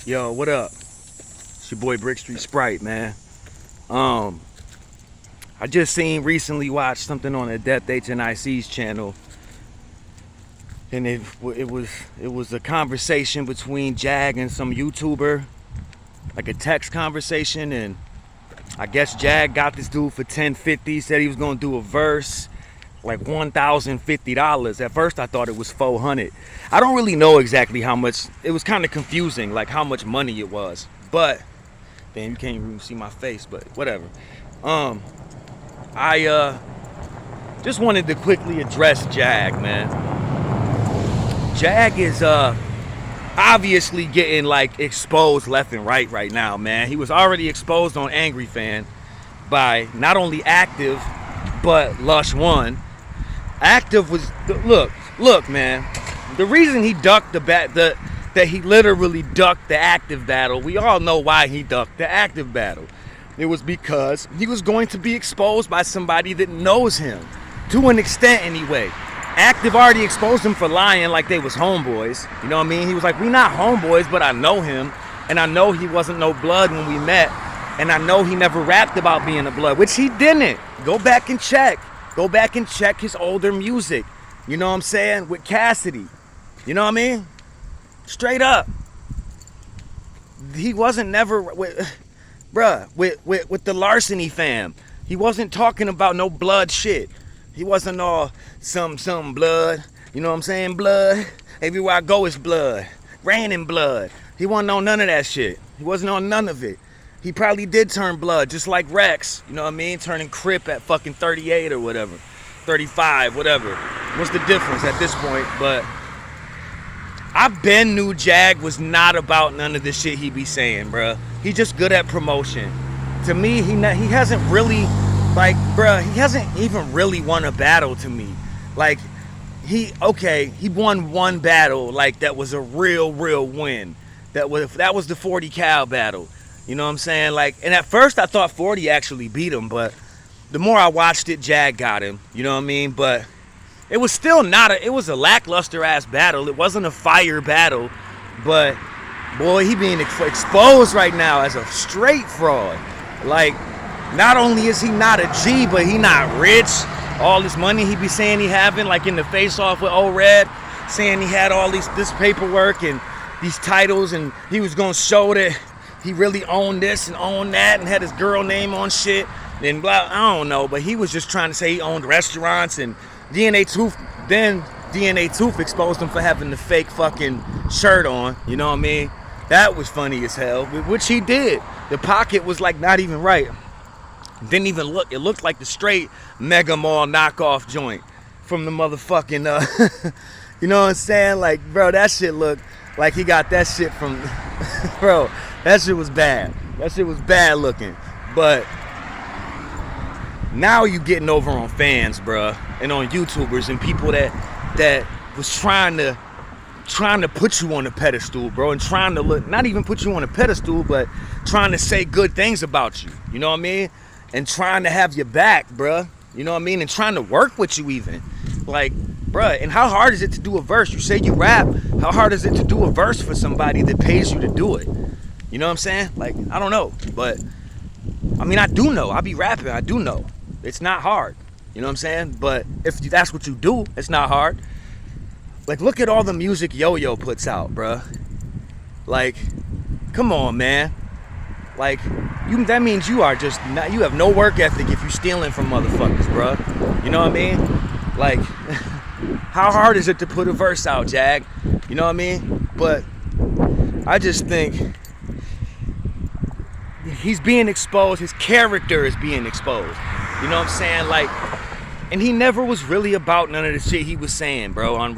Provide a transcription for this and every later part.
Yo, what up? It's your boy Brick Street Sprite, man. I just recently watched something on the Death HNIC's channel, and it was a conversation between Jag and some YouTuber, like a text conversation, and I guess Jag got this dude for $10.50, said he was gonna do a verse, like $1,050. At first I thought it was $400. I don't really know exactly how much. It was kind of confusing, like how much money it was. But damn, you can't even see my face, but whatever. I just wanted to quickly address Jag, man. Jag is obviously getting like exposed left and right now, man. He was already exposed on Angry Fan by not only Active but Lush One. Active was look, man. The reason he ducked that he literally ducked the Active battle. We all know why he ducked the Active battle. It was because he was going to be exposed by somebody that knows him, to an extent anyway. Active already exposed him for lying like they was homeboys. You know what I mean? He was like, we not homeboys, but I know him, and I know he wasn't no blood when we met, and I know he never rapped about being a blood, which he didn't. Go back and check. Go back and check his older music. You know what I'm saying? With Cassidy. You know what I mean? Straight up. He wasn't never with the Larceny fam. He wasn't talking about no blood shit. He wasn't all some blood. You know what I'm saying? Blood. Everywhere I go is blood. Raining blood. He wasn't on none of that shit. He wasn't on none of it. He probably did turn blood, just like Rex. You know what I mean? Turning Crip at fucking 38 or whatever. 35, whatever. What's the difference at this point? But I been knew Jag was not about none of the shit he be saying, bruh. He just good at promotion. To me, he hasn't really, like, bruh, he hasn't even really won a battle to me. Like, he won one battle, like, that was a real win. That was the 40 Cal battle. You know what I'm saying? Like, and at first I thought 40 actually beat him, but the more I watched it, Jag got him. You know what I mean? But it was still it was a lackluster ass battle. It wasn't a fire battle, but boy, he being exposed right now as a straight fraud. Like, not only is he not a G, but he not rich. All this money he be saying he having, like in the face off with Old Red, saying he had all this paperwork and these titles, and he was gonna show that he really owned this and owned that and had his girl name on shit and blah. I don't know, but he was just trying to say he owned restaurants, and DNA Tooth exposed him for having the fake fucking shirt on. You know what I mean? That was funny as hell, which he did. The pocket was like not even right. Didn't even look. It looked like the straight Mega Mall knockoff joint from the motherfucking, you know what I'm saying? Like, bro, that shit looked like he got that shit from, bro, that shit was bad. That shit was bad looking. But now you getting over on fans, bruh, and on YouTubers and people that was trying to put you on a pedestal, bro, and trying to look, not even put you on a pedestal, but trying to say good things about you. You know what I mean? And trying to have your back, bruh. You know what I mean? And trying to work with you even. Like, bruh, and how hard is it to do a verse? You say you rap. How hard is it to do a verse for somebody that pays you to do it? You know what I'm saying? Like, I don't know. But, I mean, I do know. I be rapping. I do know. It's not hard. You know what I'm saying? But if that's what you do, it's not hard. Like, look at all the music Yo-Yo puts out, bruh. Like, come on, man. Like, that means you are just not, you have no work ethic if you stealing from motherfuckers, bruh. You know what I mean? Like, how hard is it to put a verse out, Jag? You know what I mean? But I just think he's being exposed. His character is being exposed. You know what I'm saying? Like, and he never was really about none of the shit he was saying, bro, on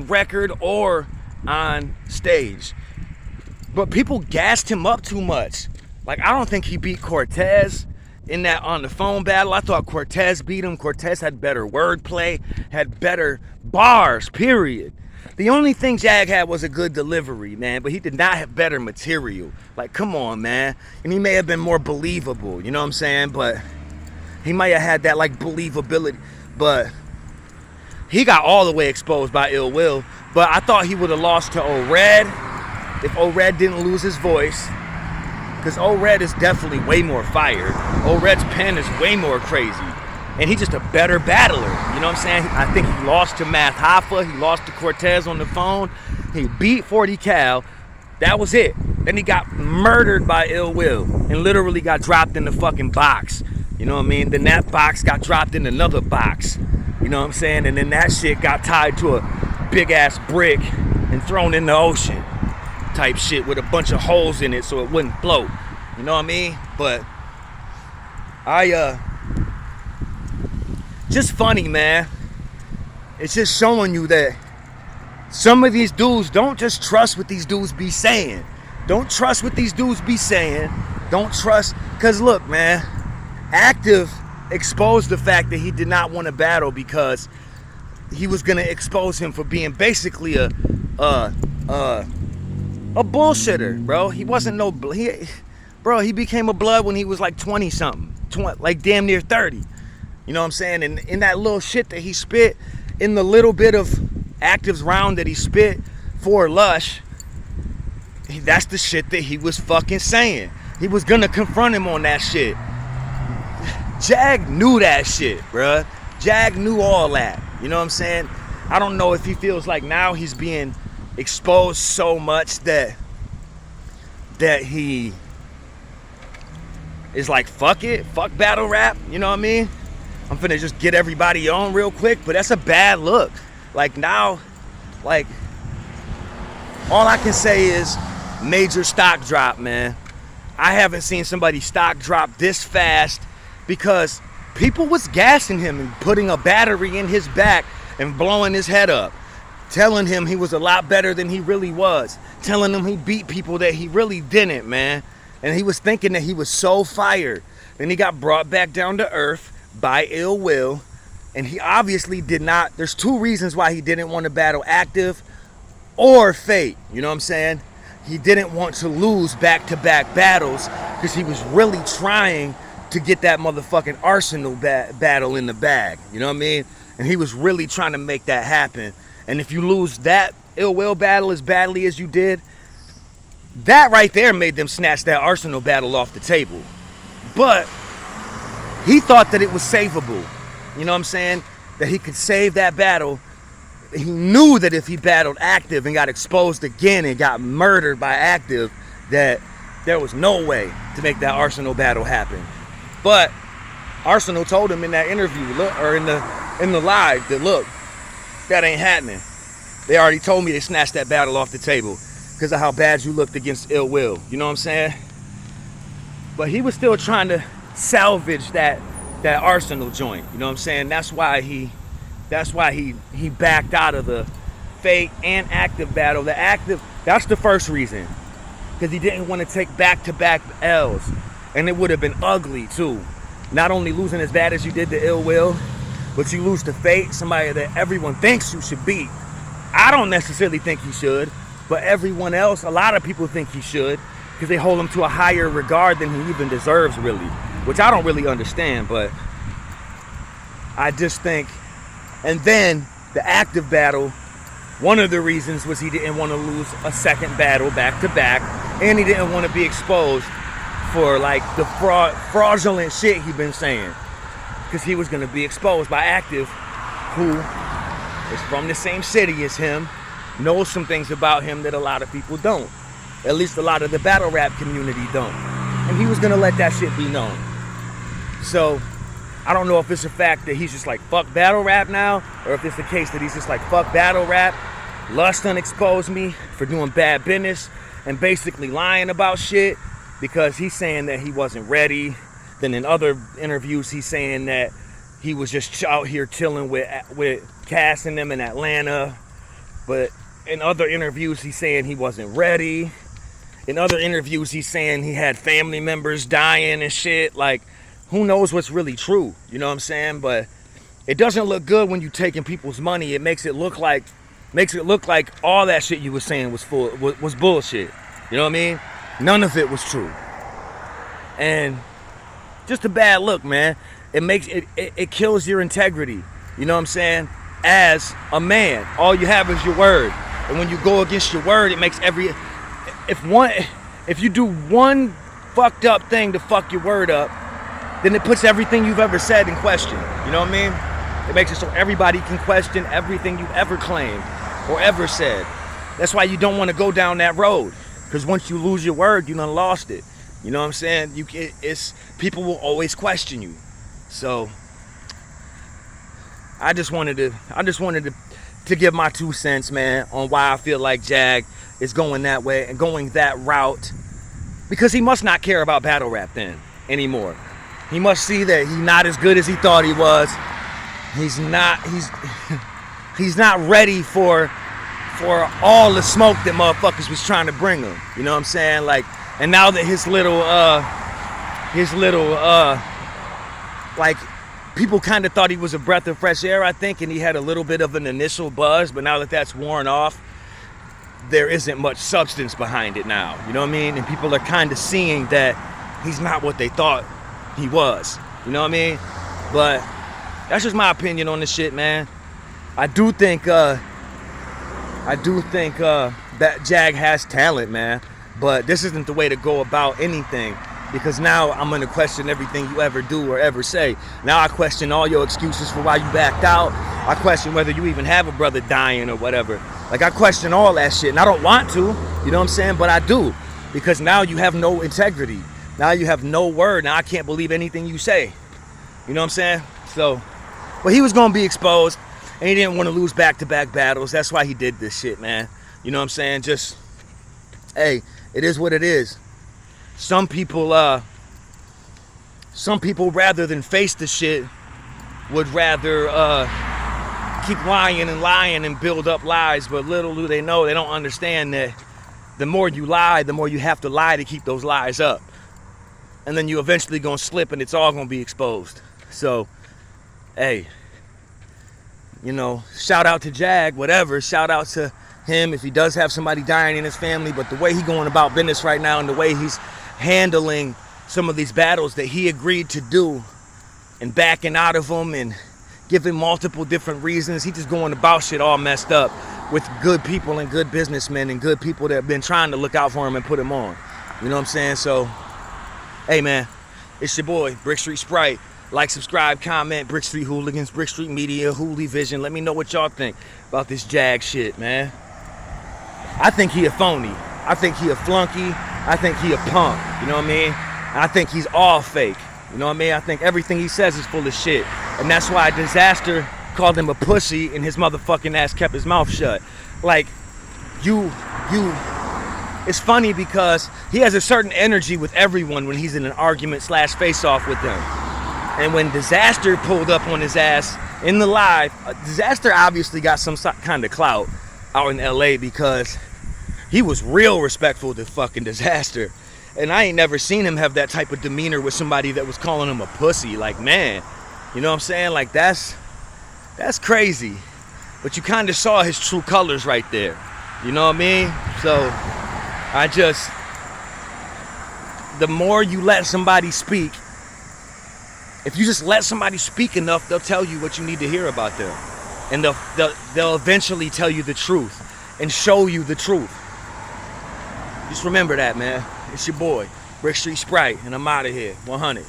record or on stage. But people gassed him up too much. Like, I don't think he beat Cortez in that on the phone battle. I thought Cortez beat him. Cortez had better wordplay, had better bars, period. The only thing Jag had was a good delivery, man, but he did not have better material. Like, come on, man. And he may have been more believable, you know what I'm saying? But he might have had that, like, believability. But he got all the way exposed by Ill Will. But I thought he would have lost to Old Red. if O-Red didn't lose his voice, because O-Red is definitely way more fire. O-Red's pen is way more crazy. And he's just a better battler. You know what I'm saying? I think he lost to Math Hoffa. He lost to Cortez on the phone. He beat 40 Cal. That was it. Then he got murdered by Ill Will and literally got dropped in the fucking box. You know what I mean? Then that box got dropped in another box. You know what I'm saying? And then that shit got tied to a big ass brick and thrown in the ocean type shit with a bunch of holes in it so it wouldn't float. You know what I mean? But just funny, man. It's just showing you that some of these dudes, don't just trust what these dudes be saying. Don't trust what these dudes be saying. Don't trust, because look, man, Active exposed the fact that he did not want to battle because he was going to expose him for being basically a bullshitter, bro. He wasn't no, he became a blood when he was like 20 something, like damn near 30. You know what I'm saying? And in that little shit that he spit, in the little bit of Active's round that he spit for Lush, that's the shit that he was fucking saying. He was gonna confront him on that shit. Jag knew that shit, bruh. Jag knew all that. You know what I'm saying? I don't know if he feels like now he's being exposed so much that he is like, fuck it, fuck battle rap. You know what I mean? I'm finna just get everybody on real quick, but that's a bad look. Like now, like, all I can say is major stock drop, man. I haven't seen somebody stock drop this fast because people was gassing him and putting a battery in his back and blowing his head up, telling him he was a lot better than he really was, telling him he beat people that he really didn't, man. And he was thinking that he was so fired. Then he got brought back down to earth by Ill Will, and he obviously did not. There's two reasons why he didn't want to battle Active or Fate. You know what I'm saying? He didn't want to lose back-to-back battles because he was really trying to get that motherfucking Arsenal battle in the bag. You know what I mean? And he was really trying to make that happen. And if you lose that Ill Will battle as badly as you did, that right there made them snatch that Arsenal battle off the table. But he thought that it was savable. You know what I'm saying? That he could save that battle. He knew that if he battled Active and got exposed again and got murdered by Active, that there was no way to make that Arsenal battle happen. But Arsenal told him in that interview, or in the live, that look, that ain't happening. They already told me they snatched that battle off the table because of how bad you looked against Ill Will. You know what I'm saying? But he was still trying to salvage that Arsenal joint. You know what I'm saying? That's why he backed out of the Fate and Active battle. The Active, that's the first reason, because he didn't want to take back-to-back L's, and it would have been ugly too. Not only losing as bad as you did to Ill Will, but you lose to Fate, somebody that everyone thinks you should beat. I don't necessarily think he should, but everyone else, a lot of people think he should, because they hold him to a higher regard than he even deserves, really, which I don't really understand. But I just think. And then the Active battle, one of the reasons was he didn't want to lose a second battle back to back, and he didn't want to be exposed for like the fraudulent shit he been saying, because he was going to be exposed by Active, who is from the same city as him, knows some things about him that a lot of people don't. At least a lot of the battle rap community don't. And he was going to let that shit be known. So I don't know if it's a fact that he's just like, fuck battle rap now, or if it's the case that he's just like, fuck battle rap. Lush done exposed me for doing bad business and basically lying about shit because he's saying that he wasn't ready. Then in other interviews, he's saying that he was just out here chilling with Cass and them in Atlanta. But in other interviews, he's saying he wasn't ready. In other interviews, he's saying he had family members dying and shit. Like, who knows what's really true? You know what I'm saying? But it doesn't look good when you taking people's money. It makes it look like all that shit you was saying was bullshit. You know what I mean? None of it was true. And just a bad look, man. It kills your integrity. You know what I'm saying? As a man, all you have is your word. And when you go against your word, it makes if you do one fucked up thing to fuck your word up, then it puts everything you've ever said in question. You know what I mean? It makes it so everybody can question everything you ever claimed or ever said. That's why you don't want to go down that road, because once you lose your word, you done lost it. You know what I'm saying? People will always question you. So I just wanted to give my 2 cents, man, on why I feel like Jag is going that way and going that route, because he must not care about battle rap then anymore. He must see that he's not as good as he thought he was. He's not ready for all the smoke that motherfuckers was trying to bring him. You know what I'm saying? Like, and now that his little like, people kind of thought he was a breath of fresh air, I think, and he had a little bit of an initial buzz, but now that that's worn off, there isn't much substance behind it now. You know what I mean? And people are kind of seeing that he's not what they thought he was. You know what I mean? But that's just my opinion on this shit, man. I do think that Jag has talent, man, but this isn't the way to go about anything, because now I'm gonna question everything you ever do or ever say. Now I question all your excuses for why you backed out. I question whether you even have a brother dying or whatever. Like, I question all that shit, and I don't want to, you know what I'm saying? But I do, because now you have no integrity. Now you have no word. Now I can't believe anything you say. You know what I'm saying? So, but he was gonna be exposed, and he didn't want to lose back-to-back battles. That's why he did this shit, man. You know what I'm saying? Just, hey, it is what it is. Some people rather than face the shit would rather keep lying and build up lies, but little do they know, they don't understand that the more you lie, the more you have to lie to keep those lies up. And then you eventually gonna slip and it's all gonna be exposed. So, hey, you know, shout out to Jag, whatever, shout out to him if he does have somebody dying in his family, but the way he going about business right now and the way he's handling some of these battles that he agreed to do and backing out of them and giving multiple different reasons, he just going about shit all messed up with good people and good businessmen and good people that have been trying to look out for him and put him on. You know what I'm saying? So, hey man, it's your boy, Brick Street Sprite. Like, subscribe, comment, Brick Street Hooligans, Brick Street Media, Hooli Vision. Let me know what y'all think about this Jag shit, man. I think he a phony. I think he a flunky. I think he a punk. You know what I mean? I think he's all fake. You know what I mean? I think everything he says is full of shit. And that's why Disaster called him a pussy and his motherfucking ass kept his mouth shut. Like, it's funny because he has a certain energy with everyone when he's in an argument / face-off with them. And when Disaster pulled up on his ass in the live, Disaster obviously got some kind of clout out in LA because he was real respectful to fucking Disaster. And I ain't never seen him have that type of demeanor with somebody that was calling him a pussy. Like, man, you know what I'm saying? Like, that's crazy. But you kind of saw his true colors right there. You know what I mean? So, the more you let somebody speak, if you just let somebody speak enough, they'll tell you what you need to hear about them. And they'll eventually tell you the truth and show you the truth. Just remember that, man. It's your boy, Brick Street Sprite, and I'm out of here. 100.